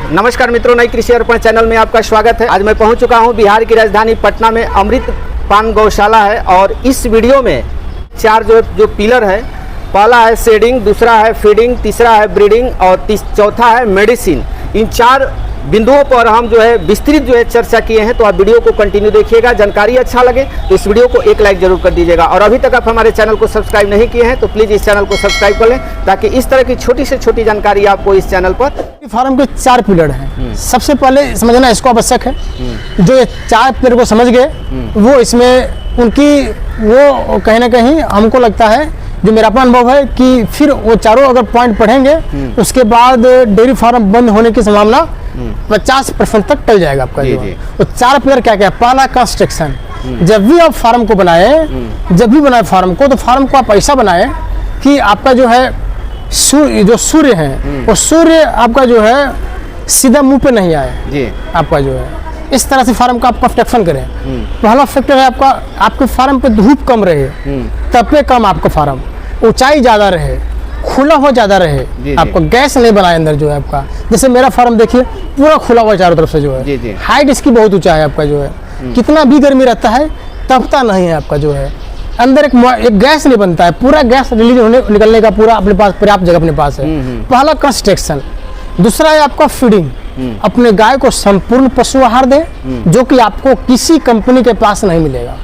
नमस्कार मित्रों, नई कृषि अर्पण चैनल में आपका स्वागत है। आज मैं पहुंच चुका हूं बिहार की राजधानी पटना में। अमृत पान गौशाला है और इस वीडियो में चार जो पिलर है, पहला है शेडिंग, दूसरा है फीडिंग, तीसरा है ब्रीडिंग और चौथा है मेडिसिन। इन चार बिंदुओं पर हम विस्तृत चर्चा किए हैं। तो आप वीडियो को कंटिन्यू देखिएगा। जानकारी अच्छा लगे तो इस वीडियो को एक लाइक जरूर कर दीजिएगा और अभी तक आप हमारे चैनल को सब्सक्राइब नहीं किए हैं तो प्लीज़ इस चैनल को सब्सक्राइब कर लें ताकि इस तरह की छोटी से छोटी जानकारी आपको इस चैनल पर। फार्म के चार पिलर हैं। सबसे पहले समझना इसको आवश्यक है। जो ये चार पिलर को समझ गए वो इसमें उनकी वो कहीं ना कहीं हमको लगता है, जो मेरा अपना अनुभव है कि फिर वो चारों अगर पॉइंट पढ़ेंगे उसके बाद डेयरी फार्म बंद होने की संभावना 50% तक टल जाएगा आपका। वो चार पिलर क्या क्या है? पहला कंस्ट्रक्शन। जब भी आप फार्म को बनाए, जब भी बनाए फार्म को, तो फार्म को आप ऐसा बनाए कि आपका जो है जो सूर्य है वो सूर्य आपका जो है सीधा मुंह पे नहीं आए। आपका जो है इस तरह से फार्म का आपका प्रोटेक्शन करें। पहला फैक्टर है आपका, आपके फार्म पे धूप कम रहे, तपे कम, आपका फार्म ऊंचाई ज्यादा रहे, खुला हुआ ज्यादा रहे, आपको गैस नहीं बनाए अंदर जो है आपका। जैसे मेरा फार्म देखिए पूरा खुला हुआ चारों तरफ से जो है, हाइट इसकी बहुत ऊंचा है आपका जो है, कितना भी गर्मी रहता है तपता नहीं है आपका जो है। अंदर एक गैस नहीं बनता है, पूरा गैस रिलीज होने निकलने का पूरा अपने पास पर्याप्त जगह अपने पास है। पहला कंस्ट्रक्शन। दूसरा है आपका फीडिंग। अपने गाय को संपूर्ण पशु आहार दे जो कि आपको किसी कंपनी के पास नहीं मिलेगा।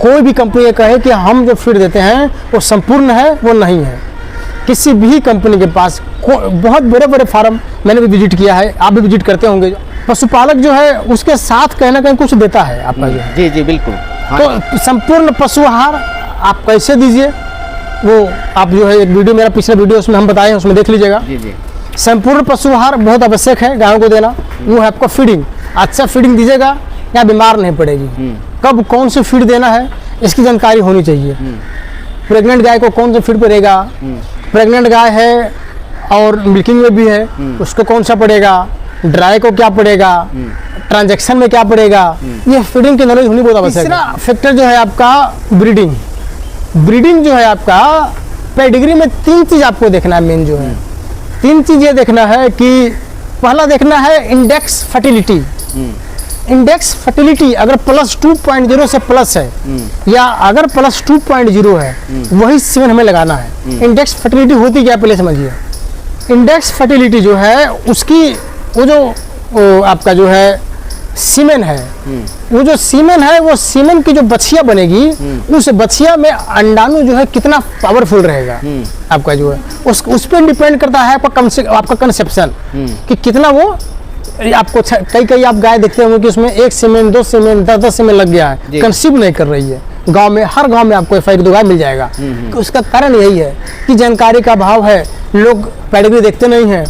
कोई भी कंपनी ये कहे कि हम जो फीड देते हैं वो संपूर्ण है, वो नहीं है। किसी भी कंपनी के पास बहुत बड़े बड़े फार्म मैंने भी विजिट किया है, आप भी विजिट करते होंगे। पशुपालक जो है उसके साथ कहीं ना कहीं कुछ देता है आपका जो है। जी बिल्कुल। तो संपूर्ण पशु आहार आप कैसे दीजिए वो आप जो है एक वीडियो, मेरा पिछला वीडियो उसमें हम बताए, उसमें देख लीजिएगा। संपूर्ण पशु आहार बहुत आवश्यक है गायों को देना। वो है आपका फीडिंग। अच्छा फीडिंग दीजिएगा या बीमार नहीं पड़ेगी। कब कौन सी फीड देना है इसकी जानकारी होनी चाहिए। प्रेग्नेंट गाय को कौन सा फीड पड़ेगा, प्रेग्नेंट गाय है और मिल्किंग में भी है उसको कौन सा पड़ेगा, ड्राई को क्या पड़ेगा, ट्रांजैक्शन में क्या पड़ेगा, ये फीडिंग की नॉलेज होनी बहुत आवश्यक है। तीसरा फैक्टर जो है आपका ब्रीडिंग। ब्रीडिंग जो है आपका पेडिग्री में तीन चीज आपको देखना है। मेन जो है तीन चीज ये देखना है कि पहला देखना है इंडेक्स फर्टिलिटी। इंडेक्स फर्टिलिटी अगर +2.0 से प्लस है या अगर +2.0 है वही सीमेन हमें लगाना है। इंडेक्स फर्टिलिटी होती क्या पहले समझिए। इंडेक्स फर्टिलिटी जो है उसकी वो जो आपका जो है सीमेन है, वो जो सीमेन है वो सीमेन की जो बछिया बनेगी उस बछिया में अंडाणु जो है कितना पावरफुल रहेगा आपका जो है उस पर डिपेंड करता है आपका कंसेप्शन कि कितना वो आपको। कई आप गाय देखते होंगे कि उसमें एक सीमेन, 2 सीमेन, 10 सीमेन लग गया है, कंसीव नहीं कर रही है। गांव में हर गांव में आपको एक दो गाय मिल जाएगा। उसका कारण यही है कि जानकारी का अभाव है, लोग पेडिग्री देखते नहीं है।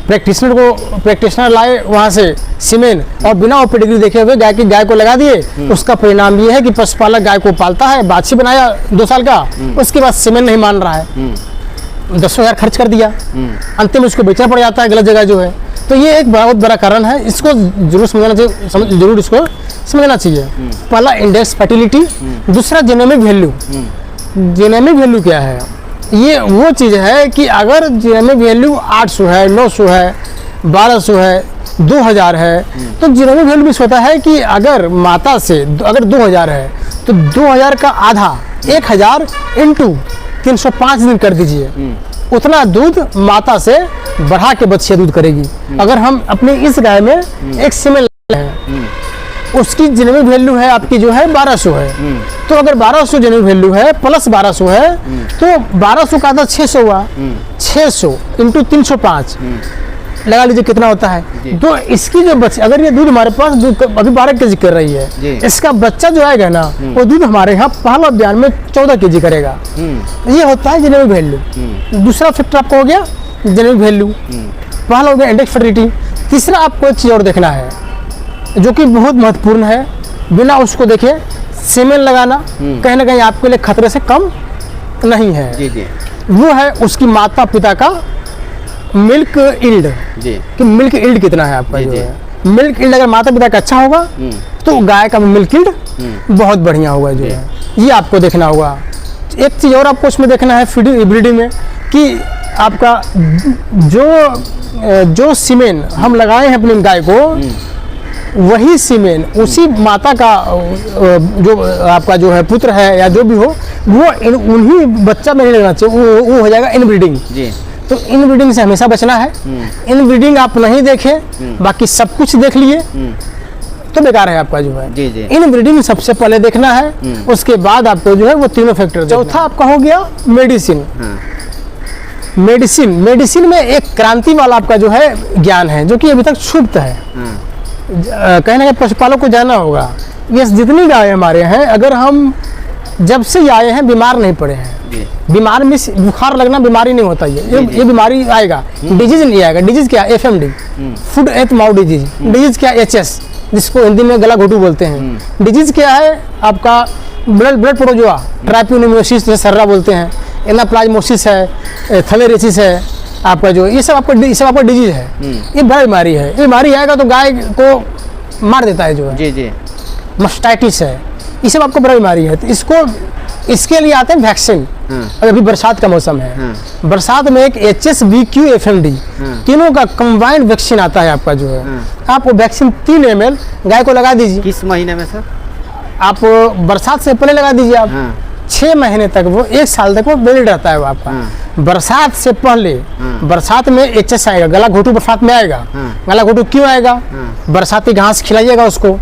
प्रैक्टिशनर लाए वहां से सीमेन और बिना वो पेडिग्री देखे हुए गाय को लगा दिए। उसका परिणाम ये है कि पशुपालक गाय को पालता है, बाछी बनाया 2 साल का, उसके बाद सीमेन नहीं मान रहा है, 10,000 खर्च कर दिया, अंतिम उसको बेचना पड़ जाता है गलत जगह जो है। तो ये एक बहुत बड़ा कारण है, इसको जरूर समझना चाहिए, जरूर इसको समझना चाहिए। पहला इंडेक्स फर्टिलिटी, दूसरा जेनेमिक वैल्यू। जेनेमिक वैल्यू क्या है? ये वो चीज़ है कि अगर जेनेमिक वैल्यू 800 है, 900 है, 1200 है, 2000 है, तो जेनेमिक वैल्यू भी होता है कि अगर माता से अगर 2000 है तो 2000 का आधा 1000 इंटू 305 दिन कर दीजिए, उतना दूध माता से बढ़ा के बच्चियां दूध करेगी। अगर हम अपनी इस गाय में एक सीमेन है उसकी जेनेमिक वैल्यू है आपकी जो है 1200 है, तो अगर 1200 जेनेमिक वैल्यू है प्लस 1200 है तो 1200 का आधा 600 हुआ, 600 इंटू 305 लगा लीजिए कितना होता है। तो इसकी जो बच्ची, अगर ये दूध हमारे पास दूध अभी 12 केजी कर रही है, इसका बच्चा जो आएगा ना वो दूध हमारे यहाँ पहला बयान में 14 केजी करेगा। ये होता है जेनेमिक वैल्यू। दूसरा फैक्टर आपको हो गया जेनेमिक वैल्यू, पहला हो गया इंडेक्स फर्टिलिटी। तीसरा आपको एक चीज और देखना है जो कि बहुत महत्वपूर्ण है, बिना उसको देखे सीमेन लगाना कहीं ना कहीं आपके लिए खतरे से कम नहीं है। वो है उसकी माता पिता का मिल्क ईल्ड कि मिल्क ईल्ड कितना है आपका जो है। मिल्क ईल्ड अगर माता पिता का अच्छा होगा तो गाय का मिल्क ईल्ड बहुत बढ़िया होगा जो है, ये आपको देखना होगा। एक चीज़ और आपको उसमें देखना है ब्रीडिंग में कि आपका जो सीमेन हम लगाए हैं अपनी गाय को, वही सीमेन उसी माता का जो आपका जो है पुत्र है या जो भी हो, वो उन्हीं बच्चा में नहीं लगना चाहिए, वो हो जाएगा इनब्रीडिंग जी। तो इनब्रीडिंग से हमेशा बचना है। इनब्रीडिंग आप नहीं देखें, बाकी सब कुछ देख लिए तो बेकार है आपका जो है जी जी। इनब्रीडिंग सबसे पहले देखना है, उसके बाद आपको जो है वो तीनों फैक्टर। चौथा आपका हो गया मेडिसिन। मेडिसिन में एक क्रांति वाला आपका जो है ज्ञान है, जो कि अभी तक छुप्त है। कहने का पशुपालक को जानना होगा, ये जितनी गाय हमारे हैं, अगर हम जब से ये आए हैं बीमार नहीं पड़े हैं। बीमार में बुखार लगना बीमारी नहीं होता, ये बीमारी आएगा, डिजीज नहीं आएगा। डिजीज क्या? FMD, food and mouth disease. Disease क्या? HS, जिसको हिंदी में गला घोटू बोलते हैं। डिजीज क्या है? आपका ब्लड प्रोटोजोआ, ट्राइप्योनिमोसिस सर्रा बोलते हैं, एनाप्लाज्मोसिस है, थलेरेसिस है आपका जो, ये सब आपका डिजीज है। ये बड़ा बीमारी है। ये बीमारी आएगा तो गाय को मार देता है जो है जी जी। मस्टाइटिस है, ये सब आपको बड़ा बीमारी है। तो इसके लिए आते हैं वैक्सीन। अभी बरसात का मौसम है, बरसात में एक HS, VQ, FMD तीनों का कंबाइंड वैक्सीन आता है आपका जो है। आप वो वैक्सीन 3 ml गाय को लगा दीजिए। किस महीने में सर? आप बरसात से पहले लगा दीजिए। आप 6 महीने तक, वो 1 साल तक वो वैलिड रहता है वो आपका। बरसात से पहले, बरसात में HS आएगा, गला घोटू बरसात में आएगा। गला घोटू क्यों आएगा? बरसाती घास खिलाइएगा उसको।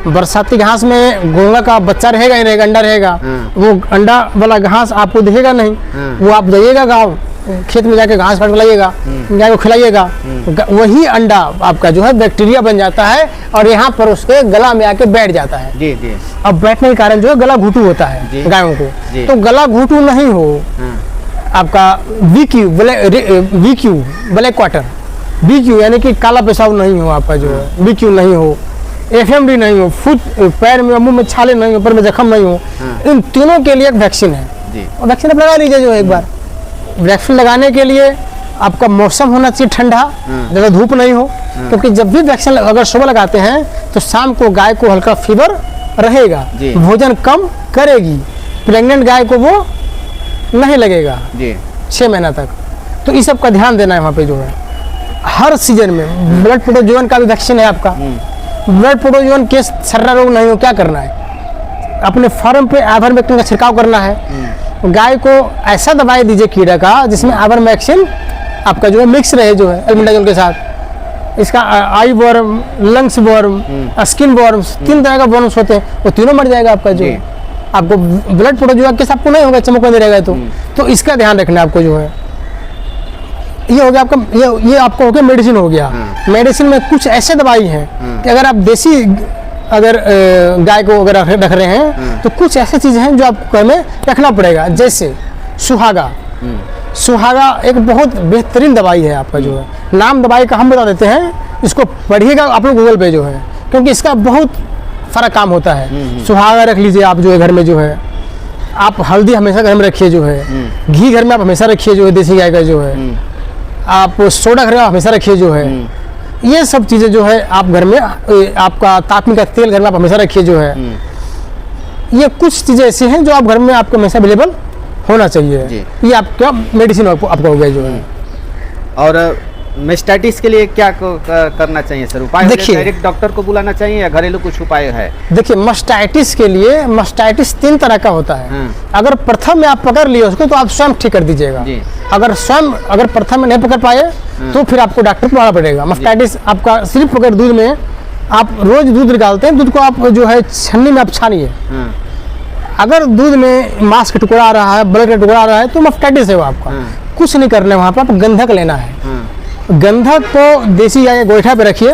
बरसाती घास में घोंगा का बच्चा रहेगा ही रहेगा, अंडा रहेगा। वो अंडा वाला घास आपको दिखेगा नहीं, वो आप जाइएगा गाँव, खेत में जाके घास काट लाइएगा, गाय को खिलाइएगा। वही अंडा आपका जो है बैक्टीरिया बन जाता है और यहाँ पर उसके गला में आके बैठ जाता है जी जी। अब बैठने के कारण जो है गला घुटू होता है गायों को। तो गला घुटू नहीं हो आपका VQ ब्लैक क्वार्टर, BQ यानी कि काला पेशाब नहीं हो आपका जो है, BQ नहीं हो, FMD नहीं हो, पैर में मुंह में छाले नहीं हो, ऊपर में जख्म नहीं हो, इन तीनों के लिए एक वैक्सीन है। वैक्सीन आप लगा लीजिए जो एक बार। वैक्सीन लगाने के लिए आपका मौसम होना चाहिए ठंडा, ज़्यादा धूप नहीं हो, क्योंकि जब भी वैक्सीन अगर सुबह लगाते हैं तो शाम को गाय को हल्का फीवर रहेगा, भोजन कम करेगी, प्रेग्नेंट गाय को वो नहीं लगेगा 6 महीना तक। तो इस सब का ध्यान देना है वहाँ पे जो है। हर सीजन में ब्लड प्रोटोजोन का भी वैक्सीन है आपका। ब्लड प्रोटोजोन के सर्रा रोग नहीं हो, क्या करना है? अपने फार्म पे आइवरमेक्टिन का छिड़काव करना है। गाय को ऐसा दवाई दीजिए कीड़ा का जिसमें आइवरमेक्टिन आपका जो है मिक्स रहे जो है एल्बेंडाजोल के साथ। इसका eye worm, lungs worm, skin worms, 3 तरह का वर्म्स होते हैं, वो तीनों मर जाएगा आपका जो है। आपको ब्लड प्रोटोजोआ केस आपको नहीं होगा, चमक नहीं रहेगा। तो इसका ध्यान रखना है आपको जो है। ये हो गया आपका, ये आपको हो गया मेडिसिन हो गया। मेडिसिन में कुछ ऐसे दवाई हैं कि अगर आप देसी गाय को अगर रख रहे हैं तो कुछ ऐसी चीज़ें हैं जो आपको घर में रखना पड़ेगा, जैसे सुहागा। सुहागा एक बहुत बेहतरीन दवाई है आपका जो है। नाम दवाई का हम बता देते हैं, इसको पढ़िएगा आप लोग गूगल पे जो है, क्योंकि इसका बहुत सारा काम होता है। सुहागा रख लीजिए आप जो है घर में जो है। आप हल्दी हमेशा घर में रखिए जो है। घी घर में आप हमेशा रखिए जो है, देसी गाय का जो है। आप सोडा घर में हमेशा रखिए जो है। ये सब चीज़ें जो है आप घर में, आपका तापनी का तेल घर में आप हमेशा रखिए जो है। ये कुछ चीज़ें ऐसी हैं जो आप घर में आपको हमेशा अवेलेबल होना चाहिए। ये आपका मेडिसिन आपका हो गया जो है। और मेस्टाइटिस के लिए क्या करना चाहिए सर? उपाय देखिए, डायरेक्ट डॉक्टर को बुलाना चाहिए या घरेलू कुछ उपाय है? देखिए, मस्टाइटिस के लिए मस्टाइटिस 3 तरह का होता है। अगर प्रथम में आप पकड़ लिए उसको तो आप स्वयं ठीक कर दीजिएगा। अगर प्रथम में नहीं पकड़ पाए तो फिर आपको डॉक्टर को बुलाना पड़ेगा। मस्टाइटिस आपका सिर्फ अगर दूध में आप रोज दूध निकालते हैं, दूध को आप जो है छन्नी में आप छानिए। अगर दूध में मांस का टुकड़ा आ रहा है, ब्लड का टुकड़ा आ रहा है तो मस्टाइटिस है वो आपका। कुछ नहीं करना है, वहाँ पर आप गंधक लेना है। गंधक को देसी गाय गोईठा पे रखिए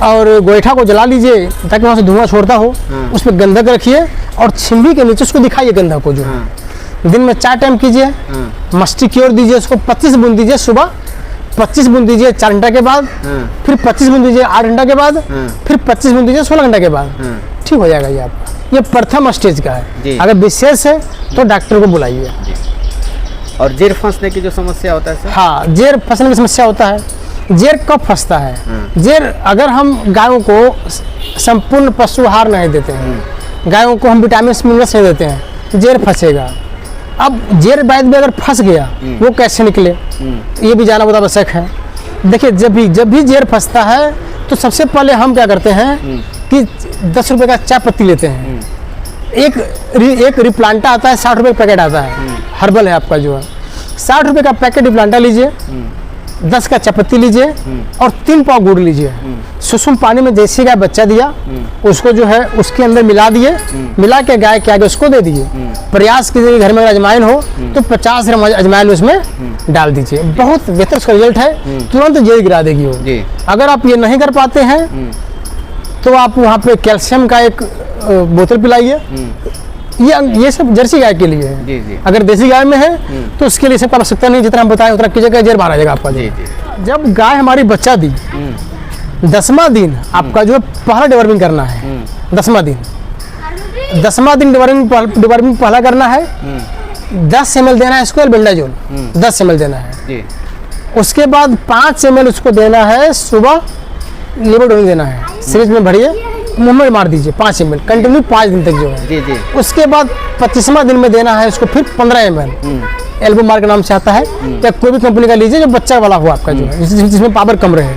और गोईठा को जला लीजिए ताकि वहाँ से धुआं छोड़ता हो। उसमें गंधक रखिए और छिम्बी के नीचे उसको दिखाइए गंधक को जो है। दिन में 4 टाइम कीजिए। मस्टी क्योर दीजिए उसको, 25 बूंद दीजिए सुबह, 25 बूंद दीजिए 4 घंटा के बाद, फिर 25 बूंद दीजिए 8 घंटा के बाद, फिर 25 बूंद दीजिए 16 घंटा के बाद। ठीक हो जाएगा ये आपका। ये प्रथम स्टेज का है। अगर विशेष है तो डॉक्टर को बुलाइए। और जेर फंसने की जो समस्या होता है सर? हाँ, जेर फंसने की समस्या होता है। जेर कब फंसता है? जेर अगर हम गायों को संपूर्ण पशु आहार नहीं देते हैं, गायों को हम विटामिन मिनरल्स नहीं देते हैं, जेर फंसेगा। अब जेर वैद में अगर फंस गया वो कैसे निकले, ये भी जानना बहुत आवश्यक है। देखिए जब भी जेर फंसता है तो सबसे पहले हम क्या करते हैं कि 10 रुपए का चाय पत्ती लेते हैं। एक रिप्लांटा आता है, 60 रुपए का पैकेट आता है, हर्बल है आपका जो है, 60 रुपए का पैकेट रिप्लांटा लीजिए, 10 का चायपत्ती लीजिए और 3 पाव गुड़ लीजिए। सुसुम पानी में जैसे गाय बच्चा दिया उसको जो है उसके अंदर मिला दिए, मिला के गाय के आगे उसको दे दिए। प्रयास कीजिए घर में अगर अजवाइन हो तो 50 ग्राम अजवाइन उसमें डाल दीजिए, बहुत बेहतर उसका रिजल्ट है, तुरंत जेर गिरा देगी वो। अगर आप ये नहीं कर पाते हैं तो आप वहाँ पे कैल्शियम का एक बोतल पिलाइए। ये सब जर्सी गाय के लिए है। अगर देसी गाय में है तो उसके लिए सबका आवश्यकता नहीं, जितना हम बताएं उतना कीजिएगा, जेर बाहर आ जाएगा आपका। जब गाय हमारी बच्चा दी 10वां दिन आपका जो पहला डिवर्मिंग करना है, 10वां दिन डिवर्मिंग पहला करना है। 10 ml देना है इसको एल्बेंडाजोल, 10 ml देना है। उसके बाद 5 ml उसको देना है सुबह, लिबोडोनिक देना है, सीरीज में भरिए, मुंह में मार दीजिए 5 ml कंटिन्यू 5 दिन तक जो है। उसके बाद 25वां दिन में देना है उसको फिर 15 ml एल्बो मार के नाम से आता है, या कोई भी कंपनी का लीजिए जो बच्चा वाला हो आपका जो है, जिसमें पावर कम रहे।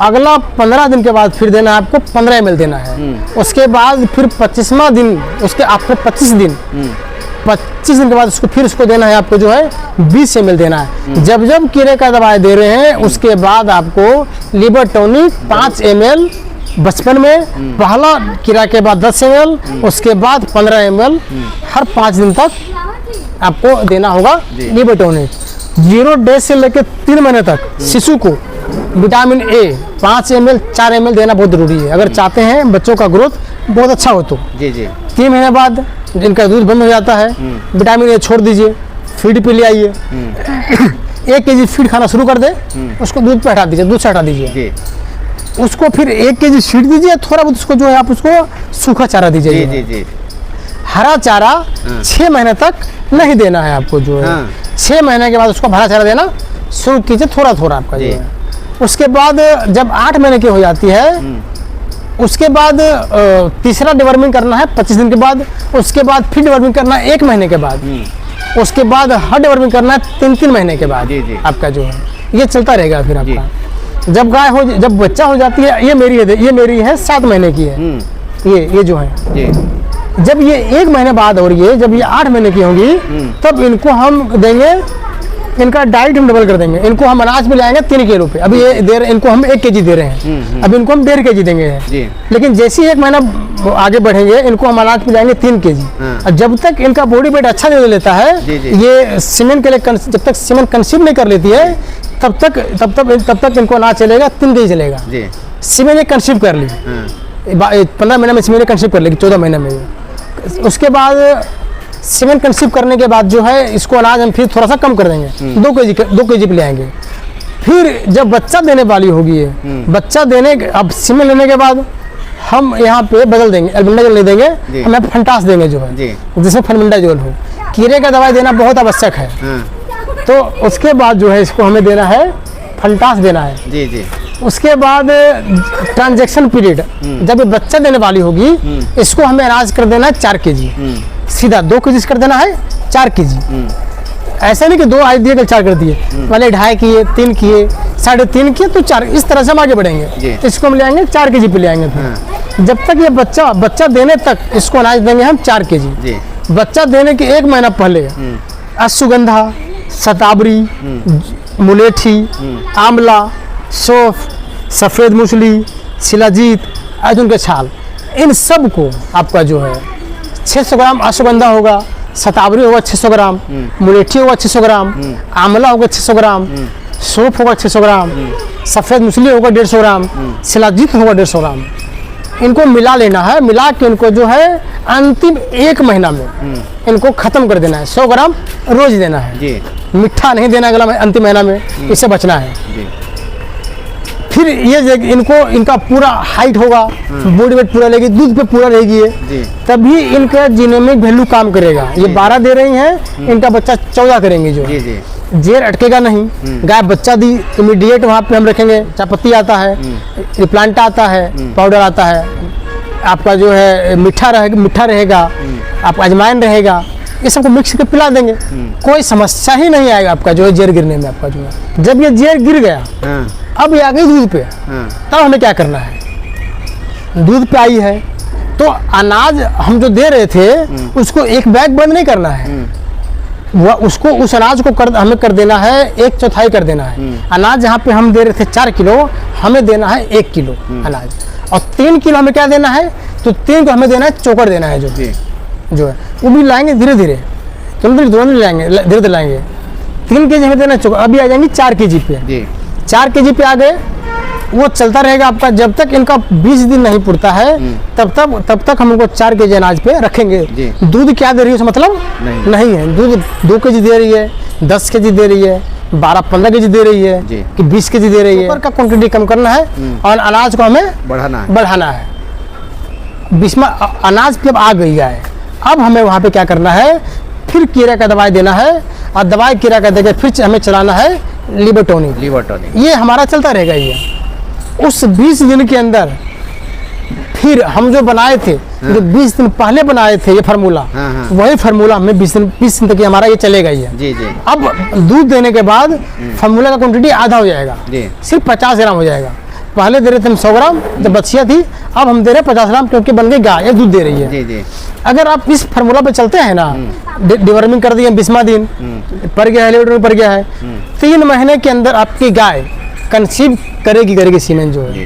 अगला 15 दिन के बाद फिर देना है आपको 15 ml देना है। उसके बाद फिर 25वां दिन, उसके आपको 25 दिन के बाद उसको फिर उसको देना है आपको जो है 20 ml देना है। जब कीड़े का दवाई दे रहे हैं उसके बाद आपको लिवर टॉनिक 5 ml बचपन में, पहला कीड़ा के बाद 10 ml, उसके बाद 15 ml हर 5 दिन तक आपको देना होगा लिवर टॉनिक। 0 डेज से लेकर 3 महीने तक शिशु को विटामिन ए 5 ml 4 ml देना बहुत जरूरी है, अगर चाहते हैं बच्चों का ग्रोथ बहुत अच्छा हो तो। 3 महीने बाद जिनका दूध बंद हो जाता है, विटामिन ए छोड़ दीजिए, फीड पे ले आइए। 1 kg फीड खाना शुरू कर दे, उसको दूध पे हटा दीजिए, दूध से हटा दीजिए, उसको फिर 1 kg फीड दीजिए, थोड़ा बहुत उसको जो है आप उसको सूखा चारा दीजिए। हरा चारा 6 महीने तक नहीं देना है आपको जो है। 6 महीने के बाद उसको हरा चारा देना शुरू कीजिए, थोड़ा थोड़ा आपका जो है। उसके बाद जब 8 महीने की हो जाती है उसके बाद तीसरा डिवर्मिंग करना है 25 दिन के बाद। उसके बाद फिर डिवर्मिंग करना है 1 महीने के बाद। उसके बाद हर डिवर्मिंग करना है 3-3 महीने के बाद आपका जो है, ये चलता रहेगा। फिर आपका जब बच्चा हो जाती है, ये मेरी है 7 महीने की है, ये जो है। जब ये 1 महीने बाद हो रही है, जब ये 8 महीने की होंगी तब इनको हम देंगे, इनका डाइट हम डबल कर देंगे। इनको हम अनाज में लाएंगे 3 किलो पे, अभी ये दे रहे, इनको हम 1 kg दे रहे हैं, अब इनको हम 1.5 kg देंगे। लेकिन जैसे ही 1 महीना आगे बढ़ेंगे इनको हम अनाज पे जाएंगे 3 kg। और जब तक इनका बॉडी वेट अच्छा दे लेता है, ये सीमेन के लिए जब तक सीमेन कंसीव नहीं कर लेती है तब तक इनको अनाज चलेगा 3 kg चलेगा। सीमेन कंसीव कर ली 15 महीने में, सीमेन कंसीव कर लेगी 14 महीने में। उसके बाद सीमेन कंसीव करने के बाद जो है इसको अनाज हम फिर थोड़ा सा कम कर देंगे, 2 kg पे ले आएंगे। फिर जब बच्चा देने वाली होगी है, बच्चा देने, अब सीमेन लेने के बाद हम यहाँ पे बदल देंगे, एल्बेंडाजोल नहीं देंगे, हमें फंटास देंगे जो है, जिसमें फर्मेंडाजोल हो। कीड़े का दवाई देना बहुत आवश्यक है, तो उसके बाद जो है इसको हमें देना है फंटास देना है। उसके बाद ट्रांजैक्शन पीरियड, जब ये बच्चा देने वाली होगी इसको हमें अनाज कर देना है 4 kg, सीधा 2 kg कर देना है 4 kg। ऐसा नहीं कि 2 आज दिए कल 4 कर दिए, पहले 2.5 किए, 3 किए, 3.5 किए तो 4, इस तरह से हम आगे बढ़ेंगे। इसको हम ले आएंगे 4 kg पे ले आएंगे। फिर जब तक ये बच्चा देने तक इसको अनाज देंगे हम 4 kg। बच्चा देने के 1 महीना पहले अश्वगंधा, शतावरी, मुलेठी, आंवला, सौंफ, सफ़ेद मूसली, शिलाजीत, अर्जुन के छाल, इन सब को आपका जो है 600 ग्राम अश्वगंधा होगा, शतावरी होगा 600 ग्राम, मुलेठी होगा 600 ग्राम, आंवला होगा 600 ग्राम, सौंफ होगा 600 ग्राम, सफ़ेद मूसली होगा 150 ग्राम, शिलाजीत होगा 150 ग्राम। इनको मिला लेना है, मिला के इनको जो है अंतिम 1 महीना में इनको ख़त्म कर देना है। 100 ग्राम रोज देना है, मीठा नहीं देना अगला अंतिम महीना में, इससे बचना है। फिर ये इनका पूरा हाइट होगा, बॉडी वेट पूरा लेगी, दूध पे पूरा रहेगी ये, तभी इनका जीनोमिक वैल्यू काम करेगा। ये 12 दे रही हैं, इनका बच्चा 14 करेंगे जो जेर अटकेगा नहीं। गाय बच्चा दी इमीडिएट वहाँ पे हम रखेंगे, चायपत्ती आता है, रिप्लांटा आता है, पाउडर आता है, आपका जो है मीठा रहेगा, आपका अजवाइन रहेगा, ये सबको मिक्स करके पिला देंगे, कोई समस्या ही नहीं आएगा आपका जो है जेर गिरने में आपका जो है। जब ये जेर गिर गया, अब ये आ गई दूध पे, तब हमें क्या करना है, दूध पे आई है तो अनाज हम जो दे रहे थे उसको एक बैग बंद नहीं करना है, वह उसको उस अनाज को हमें कर देना है 1/4 कर देना है। अनाज जहाँ पे हम दे रहे थे 4 किलो, हमें देना है 1 किलो अनाज, और 3 किलो हमें क्या देना है, तो 3 को हमें देना है चोकर देना है जो है वो भी लाएंगे धीरे धीरे, तुरंत लाएंगे, धीरे धीरे लाएंगे। 3 केजी हमें देना है चोकर, अभी आ जाएंगे 4 केजी पे, 4 केजी पे आ गए, वो चलता रहेगा आपका जब तक इनका 20 दिन नहीं पुरता है, तब तक हम उनको 4 केजी अनाज पे रखेंगे। दूध क्या दे रही है उसका मतलब नहीं है, दूध 2 केजी दे रही है, 10 केजी दे रही है, 12-15 केजी दे रही है कि 20 केजी दे रही है, का क्वांटिटी कम करना है और अनाज को हमें बढ़ाना है। अनाज जब आ गई है, अब हमें वहाँ पे क्या करना है, फिर कीड़ा का दवाई देना है, और दवाई कीड़ा का देकर फिर हमें चलाना है लिबरटोनिक। ये हमारा चलता रहेगा। ये उस 20 दिन के अंदर फिर हम जो बनाए थे, जो 20 दिन पहले बनाए थे ये फार्मूला, वही फार्मूला हमें 20 दिन तक हमारा ये चलेगा ही है। अब दूध देने के बाद फार्मूला का क्वांटिटी आधा हो जाएगा, सिर्फ 50 ग्राम हो जाएगा। पहले दे रहे थे हम 100 ग्राम जब बच्चियाँ थी, अब हम दे रहे हैं 50 ग्राम, क्योंकि बन गई गाय, ये दूध दे रही है। अगर आप इस फार्मूला पे चलते हैं ना, डिवर्मिंग कर दिए 20वां दिन पड़ गया है, लिबरटोनिक पड़ गया है, 3 महीने के अंदर आपकी गाय कंसीव करेगी सीमेन जो है।